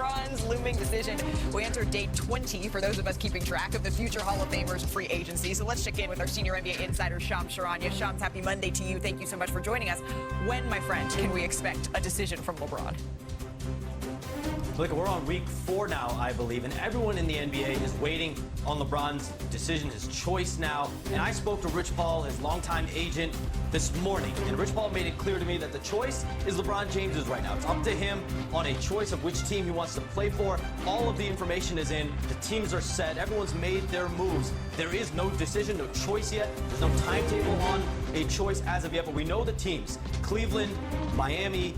LeBron's looming decision. We enter day 20 for those of us keeping track of the future Hall of Famers free agency. So let's check in with our senior NBA insider, Sharpe. Shams, happy Monday to you. Thank you so much for joining us. When, my friend, can we expect a decision from LeBron? Look, we're on week 4 now, I believe, and everyone in the NBA is waiting on LeBron's decision, his choice now. And I spoke to Rich Paul, his longtime agent, this morning, and Rich Paul made it clear to me that the choice is LeBron James's right now. It's up to him on a choice of which team he wants to play for. All of the information is in. The teams are set. Everyone's made their moves. There is no decision, no choice yet. There's no timetable on a choice as of yet, but we know the teams. Cleveland, Miami,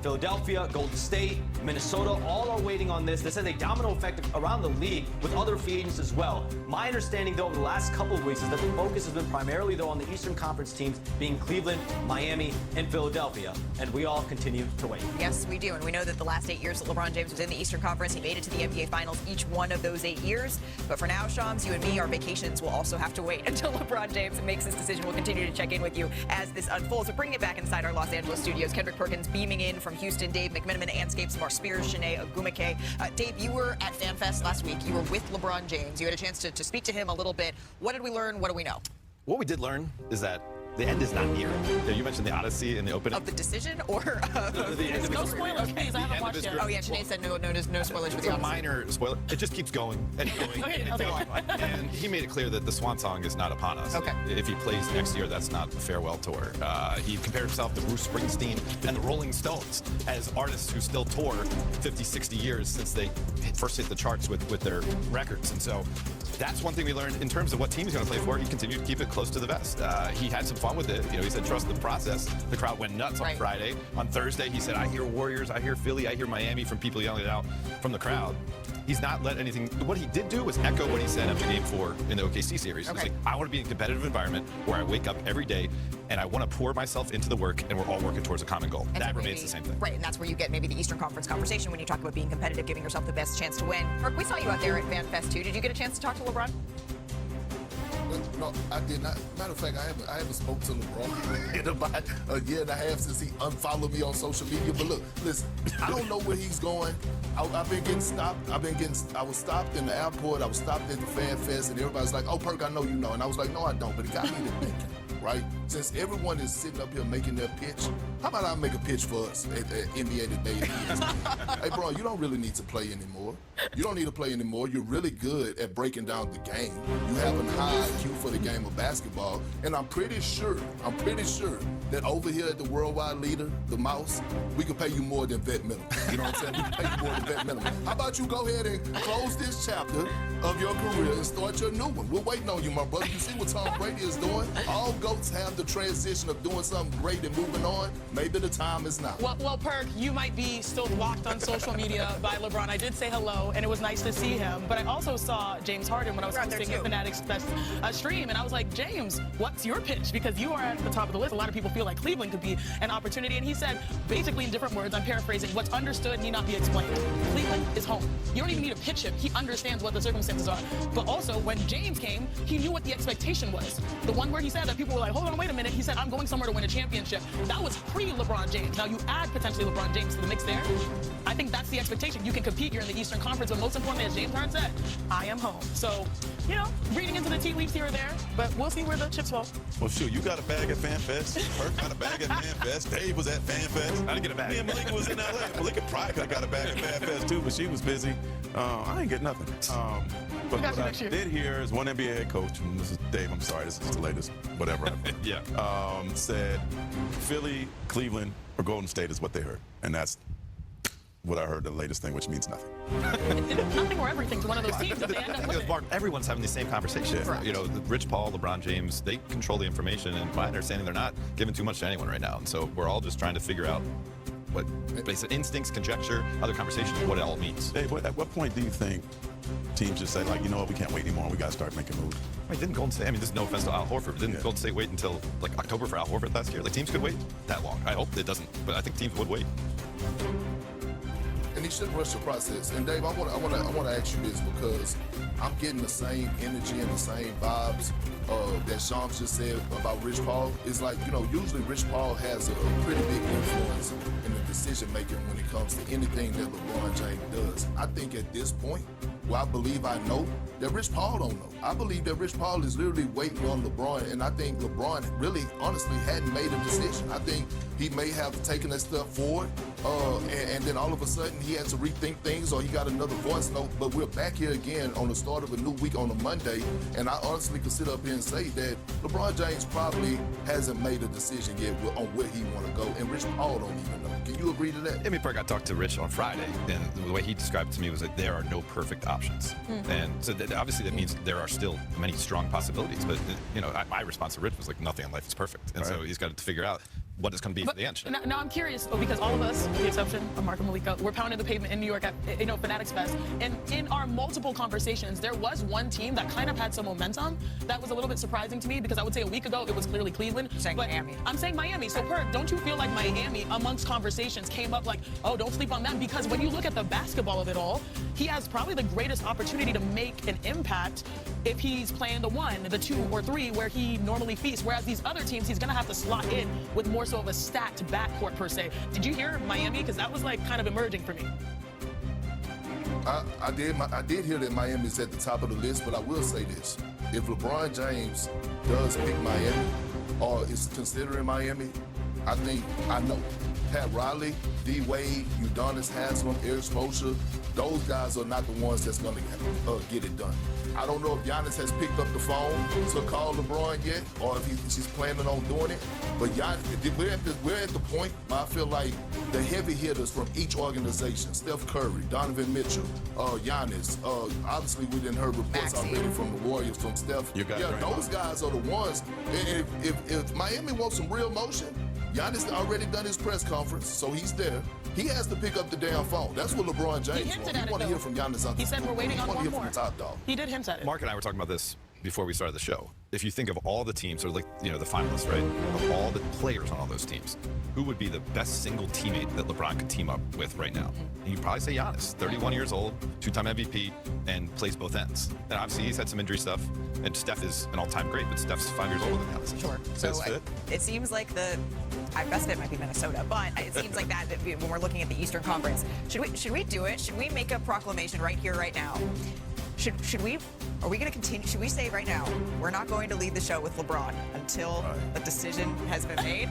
Philadelphia, Golden State, Minnesota, all are waiting on this. This has a domino effect around the league with other free agents as well. My understanding, though, over the last couple of weeks is that the focus has been primarily, though, on the Eastern Conference teams being Cleveland, Miami, and Philadelphia. And we all continue to wait. Yes, we do. And we know that the last 8 years that LeBron James was in the Eastern Conference, he made it to the NBA Finals each one of those 8 years. But for now, Shams, you and me, our vacations will also have to wait until LeBron James makes this decision. We'll continue to check in with you as this unfolds. So bringing it back inside our Los Angeles studios, Kendrick Perkins beaming in from Houston, Dave McMenamin, Anscapes, Mar Spears, Shanae Ogumake. Dave, you were at FanFest last week. You were with LeBron James. You had a chance to speak to him a little bit. What did we learn? What do we know? What we did learn is that the end is not near. You mentioned the Odyssey in the opening. Of the decision or of the end of no spoilers, please. I haven't watched it. Oh, yeah, Shanae said no spoilers for It's the a Odyssey. minor spoiler. It just keeps going and going and going. And he made it clear that the swan song is not upon us. Okay. If he plays next year, that's not a farewell tour. He compared himself to Bruce Springsteen and the Rolling Stones as artists who still tour 50, 60 years since they first hit the charts with their records. And so that's one thing we learned in terms of what team he's going to play for. He continued to keep it close to the vest. He had some fun with it. You know, he said trust the process. The crowd went nuts on Friday. On Thursday, he said, I hear Warriors, I hear Philly, I hear Miami from people yelling it out from the crowd. He's not let anything. What he did do was echo what he said after Game 4 in the OKC series. Okay. He's like, I want to be in a competitive environment where I wake up every day and I want to pour myself into the work and we're all working towards a common goal. And that so remains the same thing. Right, and that's where you get maybe the Eastern Conference conversation when you talk about being competitive, giving yourself the best chance to win. Perk, we saw you out there at FanFest too. Did you get a chance to talk to LeBron? No, I did not. Matter of fact, I haven't spoke to LeBron in about a year and a half since he unfollowed me on social media. But look, listen, I don't know where he's going. I've been getting stopped. I was stopped in the airport. I was stopped at the Fan Fest, and everybody's like, "Oh, Perk, I know you know." And I was like, "No, I don't." But it got me to thinking, right? Since everyone is sitting up here making their pitch, how about I make a pitch for us at NBA Today? Hey, bro, you don't really need to play anymore. You don't need to play anymore. You're really good at breaking down the game. You have a high IQ for the game of basketball, and I'm pretty sure that over here at the worldwide leader, the Mouse, we can pay you more than vet minimum. You know what I'm saying? We can pay you more than vet minimum. How about you go ahead and close this chapter of your career and start your new one? We're waiting on you, my brother. You see what Tom Brady is doing? All GOATs have the transition of doing something great and moving on. Maybe the time is now. Well, Perk, you might be still blocked on social media by LeBron. I did say hello, and it was nice to see him. But I also saw James Harden when I was hosting the Fanatics Fest stream, and I was like, James, what's your pitch? Because you are at the top of the list. A lot of people feel like Cleveland could be an opportunity. And he said, basically in different words, I'm paraphrasing, what's understood need not be explained. Cleveland is home. You don't even need to pitch him. He understands what the circumstances are. But also, when James came, he knew what the expectation was. The one where he said that people were like, hold on, wait a minute. He said, I'm going somewhere to win a championship. That was pre-LeBron James. Now you add potentially LeBron James to the mix there. I think that's the expectation. You can compete. You're in the Eastern Conference, but most importantly, as James Harden said, I am home. So, you know, reading into the tea leaves here or there, but we'll see where the chips fall. Well, shoot, you got a bag at FanFest. Perk got a bag at FanFest. Dave was at FanFest. I didn't get a bag. Me and Malika was in LA. Malika probably could have got a bag at FanFest too, but she was busy. I ain't get nothing. But what I did hear is one NBA head coach, and this is Dave, I'm sorry, this is the latest, whatever. Yeah. Said Philly, Cleveland, or Golden State is what they heard. And that's what I heard, the latest thing, which means nothing. It's nothing or everything to one of those teams that they end up with. Mark, everyone's having the same conversation. Yeah. You know, Rich Paul, LeBron James, they control the information, and my understanding, they're not giving too much to anyone right now. And so we're all just trying to figure out what basic instincts, conjecture, other conversations, what it all means. Dave, at what point do you think teams just say, like, you know what, we can't wait anymore, we got to start making moves? I mean, didn't Golden State, I mean, this is no offense to Al Horford, didn't Golden State wait until, like, October for Al Horford last year? Like, teams could wait that long. I hope it doesn't, but I think teams would wait. And he shouldn't rush the process. And Dave, I want to ask you this because I'm getting the same energy and the same vibes that Shams just said about Rich Paul. It's like, you know, usually Rich Paul has a pretty big influence in the decision decision making when it comes to anything that LeBron James does. I think at this point, well, I believe I know that Rich Paul don't know. I believe that Rich Paul is literally waiting on LeBron, and I think LeBron really, honestly, hadn't made a decision. I think he may have taken a step forward, and then all of a sudden he had to rethink things, or he got another voice note. But we're back here again on the start of a new week on a Monday, and I honestly could sit up here and say that LeBron James probably hasn't made a decision yet on where he want to go, and Rich Paul don't even know. Can you agree to that? I mean, I talked to Rich on Friday, and the way he described it to me was that there are no perfect options. And so obviously that means there are still many strong possibilities. But, my response to Rich was like, nothing in life is perfect. And so he's got to figure out what it's going to be for the end. Now I'm curious, because all of us, with the exception of Marco Malika, we're pounding the pavement in New York at Fanatics Fest. And in our multiple conversations, there was one team that kind of had some momentum that was a little bit surprising to me, because I would say a week ago it was clearly Cleveland. Saying but Miami. I'm saying Miami. So, Perk, don't you feel like Miami, amongst conversations, came up like, oh, don't sleep on them? Because when you look at the basketball of it all, he has probably the greatest opportunity to make an impact if he's playing the 1, the 2, or 3 where he normally feasts. Whereas these other teams, he's going to have to slot in with more so of a stacked backcourt per se. Did you hear Miami? Because that was like kind of emerging for me. I did hear that Miami's at the top of the list, but I will say this. If LeBron James does pick Miami or is considering Miami, I know Pat Riley, D. Wade, Udonis Haslem, Eric Spoelstra, those guys are not the ones that's going to get it done. I don't know if Giannis has picked up the phone to call LeBron yet, or if he's planning on doing it. But Giannis, we're at the point where I feel like the heavy hitters from each organization, Steph Curry, Donovan Mitchell, Giannis, obviously we didn't heard reports already from the Warriors, from Steph. Those guys are the ones. And if Miami wants some real motion, Giannis already done his press conference, so he's there. He has to pick up the damn phone. That's what LeBron James wants. He want to hear from Giannis. He said we're waiting on one more. He want to hear from the top dog. He did hint at it. Mark and I were talking about this before we started the show. If you think of all the teams, or the finalists, right, of all the players on all those teams, who would be the best single teammate that LeBron could team up with right now? And you'd probably say Giannis, 31 years old, 2-time MVP, and plays both ends. And obviously he's had some injury stuff, and Steph is an all-time great, but Steph's 5 years older than Giannis. Sure. Best fit? It seems like best fit might be Minnesota, but it seems like that when we're looking at the Eastern Conference. Should we do it? Should we make a proclamation right here, right now? Should we? Are we going to continue? Should we say right now, we're not going to lead the show with LeBron until a decision has been made?